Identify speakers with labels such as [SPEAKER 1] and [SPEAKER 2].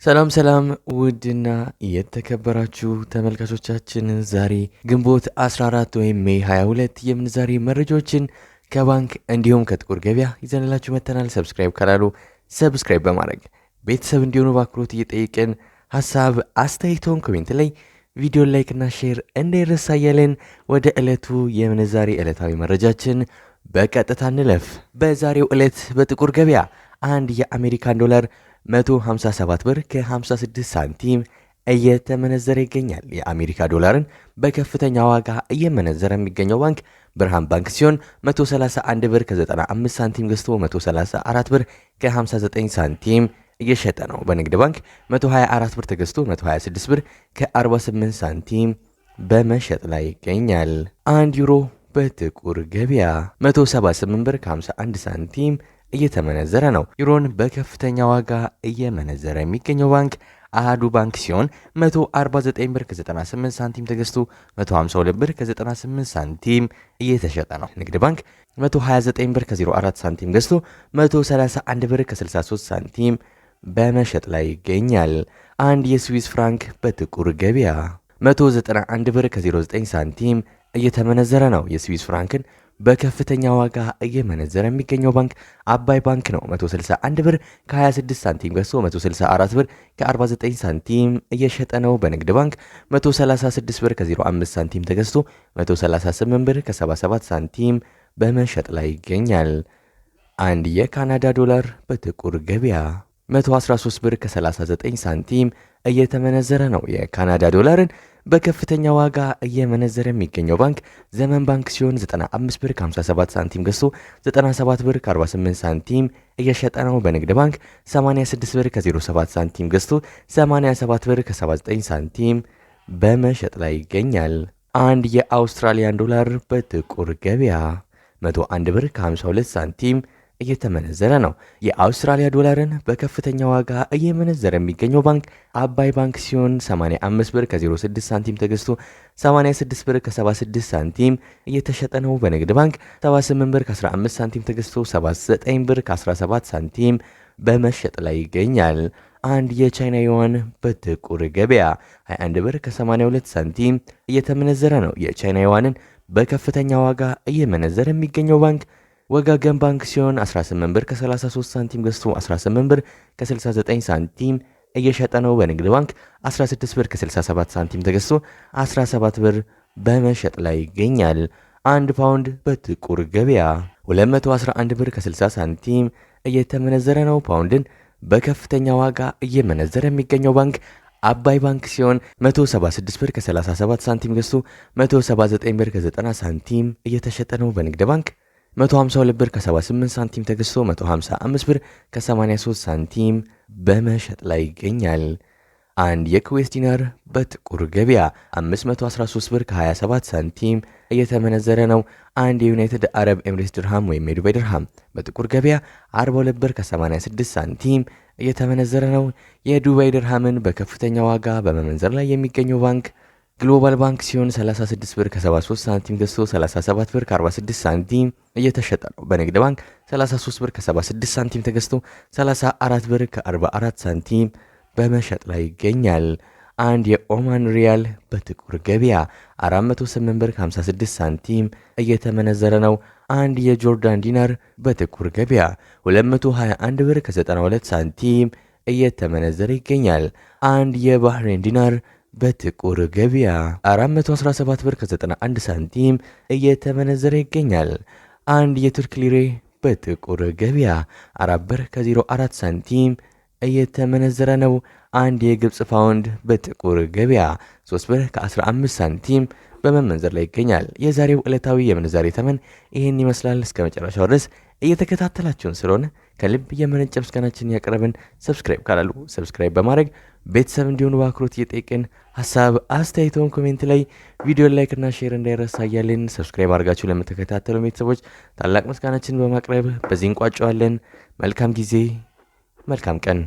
[SPEAKER 1] ሰላም ውድና የተከበራችሁ ተመልካቾቻችን ዛሬ ግንቦት 14 ወይም ሜይ 22 የምንዛሬ መረጃዎችን ከባንክ እንዲሁም ከጥቁር ገበያ ይዘንላችሁ መተናል። ሰብስክራይብ ካላሉ ሰብስክራይብ በማድረግ ቤተሰብ እንዲሆኑ በአክብሮት እየጠየቅን ሐሳብ አስተያየቶን ኮሜንት ላይ ቪዲዮ ላይክ እና ሼር እንዳይረሳ እያልን ወደ ዕለቱ የምንዛሬ ዕለታዊ መረጃችን በቀጥታ እንለፍ። በዛሬው ዕለት በጥቁር ገበያ አንድ የአሜሪካን ዶላር 157 ብር ከ56 ሳንቲም እየተመነዘረ ይገኛል። የአሜሪካ ዶላርን በከፍተኛ ዋጋ እየመነዘረ የሚገኘው ባንክ ብርሃን ባንክ ሲሆን 131 ብር ከ95 ሳንቲም ገዝቶ 134 ብር ከ59 ሳንቲም እየሸጠ ነው። በንግድ ባንክ 124 ብር ተገዝቶ 126 ብር ከ48 ሳንቲም በመሸጥ ላይ ይገኛል። 1 ዩሮ በጥቁር ገበያ 178 ብር ከ51 ሳንቲም እየተመነዘረ ነው። ዩሮን በከፍተኛ ዋጋ እየመነዘረ የሚገኘው ባንክ አሃዱ ባንክ ሲሆን 149 ብር ከ98 ሳንቲም ተገዝቶ 152 ብር ከ98 ሳንቲም እየተሸጠ ነው። ንግድ ባንክ 129 ብር ከ04 ሳንቲም ገዝቶ 131 ብር ከ63 ሳንቲም በመሸጥ ላይ ይገኛል። አንድ የስዊስ ፍራንክ በጥቁር ገበያ 191 ብር ከ09 ሳንቲም እየተመነዘረ ነው። የስዊስ ፍራንክን በከፍተኛ ዋጋ እየመነዘረ የሚገኘው ባንክ አባይ ባንክ ነው። 161 ብር ከ26 ሳንቲም ገዝቶ 164 ብር ከ49 ሳንቲም እየሸጠ ነው። በንግድ ባንክ 136 ብር ከ05 ሳንቲም ተገዝቶ 138 ብር ከ77 ሳንቲም በመሸጥ ላይ ይገኛል። አንድ የካናዳ ዶላር በጥቁር ገበያ 113 ብር ከ39 ሳንቲም እየተመነዘረ ነው። የካናዳ ዶላርን በከፍተኛ ዋጋ እየመነዘረ የሚገኘው ባንክ ዘመን ባንክ ሲሆን 95 ብር ከ57 ሳንቲም ገዝቶ 97 ብር ከ48 ሳንቲም እየሸጠ ነው። በንግድ ባንክ 86 ብር ከ07 ሳንቲም ገዝቶ 87 ብር ከ79 ሳንቲም በመሸጥ ላይ ይገኛል። አንድ የአውስትራሊያን ዶላር በጥቁር ገበያ 101 ብር ከ52 ሳንቲም እየተመነዘረ ነው። የአውስትራሊያ ዶላርን በከፍተኛ ዋጋ እየመነዘረ የሚገኘው ባንክ አባይ ባንክ ሲሆን 85 ብር ከ06 ሳንቲም ተገዝቶ 86 ብር ከ76 ሳንቲም እየተሸጠ ነው። በንግድ ባንክ 78 ብር ከ15 ሳንቲም ተገዝቶ 79 ብር ከ17 ሳንቲም በመሸጥ ላይ ይገኛል። አንድ የቻይና ዩዋን በጥቁር ገበያ 21 ብር ከ82 ሳንቲም እየተመነዘረ ነው። የቻይና ዩዋንን በከፍተኛ ዋጋ እየመነዘረ የሚገኘው ባንክ ወጋገን ባንክ ሲሆን 18 ብር ከ33 ሳንቲም ገዝቶ 18 ብር ከ69 ሳንቲም እየሸጠ ነው። በንግድ ባንክ 16 ብር ከ67 ሳንቲም ተገዝቶ 17 ብር በመሸጥ ላይ ይገኛል። አንድ ፓውንድ በጥቁር ገበያ 211 ብር ከ60 ሳንቲም እየተመነዘረ ነው። ፓውንድን በከፍተኛ ዋጋ እየመነዘረ የሚገኘው ባንክ አባይ ባንክ ሲሆን 176 ብር ከ37 ሳንቲም ገዝቶ 179 ብር ከ90 ሳንቲም እየተሸጠ ነው። በንግድ ባንክ 152 ብር ከ78 ሳንቲም ተገዝቶ 155 ብር ከ83 ሳንቲም በመሸጥ ላይ ይገኛል። አንድ የኩዌት ዲናር በጥቁር ገበያ 513 ብር ከ27 ሳንቲም እየተመነዘረ ነው። አንድ የዩናይትድ አረብ ኤምሬትስ ድርሃም ወይም የዱባይ ድርሃም በጥቁር ገበያ 42 ብር ከ86 ሳንቲም እየተመነዘረ ነው። የዱባይ ድርሃምን በከፍተኛ ዋጋ በመመንዘር ላይ የሚገኘው ባንክ ግሎባል ባንክ ሲሆን 36 ብር ከ73 ሳንቲም ገዝቶ 37 ብር ከ46 ሳንቲም እየተሸጠ ነው። በንግድ ባንክ 33 ብር ከ76 ሳንቲም ተገዝቶ 34 ብር ከ44 ሳንቲም በመሸጥ ላይ ይገኛል። አንድ የኦማን ሪያል በጥቁር ገበያ 408 ብር ከ56 ሳንቲም እየተመነዘረ ነው። አንድ የጆርዳን ዲናር በጥቁር ገበያ 221 ብር ከ92 ሳንቲም እየተመነዘረ ይገኛል። አንድ የባህሬን ዲናር በጥቁር ገበያ 417 ብር ከ91 ሳንቲም እየተመነዘረ ይገኛል። አንድ የቱርክ ሊሬ በጥቁር ገበያ 4 ብር ከ04 ሳንቲም እየተመነዘረ ነው። አንድ የግብፅ ፓውንድ በጥቁር ገበያ 3 ብር ከ15 ሳንቲም በመመንዘር ላይ ይገኛል። የዛሬው ዕለታዊ የምንዛሬ ተመን ይህን ይመስላል። እስከ መጨረሻው ድረስ እየተከታተላችሁን ስለሆነ ከልብ የመነጨ ምስጋናችን ያቀረብን። ሰብስክራይብ ካላሉ ሰብስክራይብ በማድረግ ቤተሰብ እንዲሆኑ በአክብሮት እየጠየቅን ሀሳብ አስተያየቶን ኮሜንት ላይ ቪዲዮ ላይክ እና ሼር እንዳይረሳ እያልን ሰብስክራይብ አድርጋችሁ ለምትከታተሉ ቤተሰቦች ታላቅ ምስጋናችን በማቅረብ በዚህ እንቋጨዋለን። መልካም ጊዜ፣ መልካም ቀን።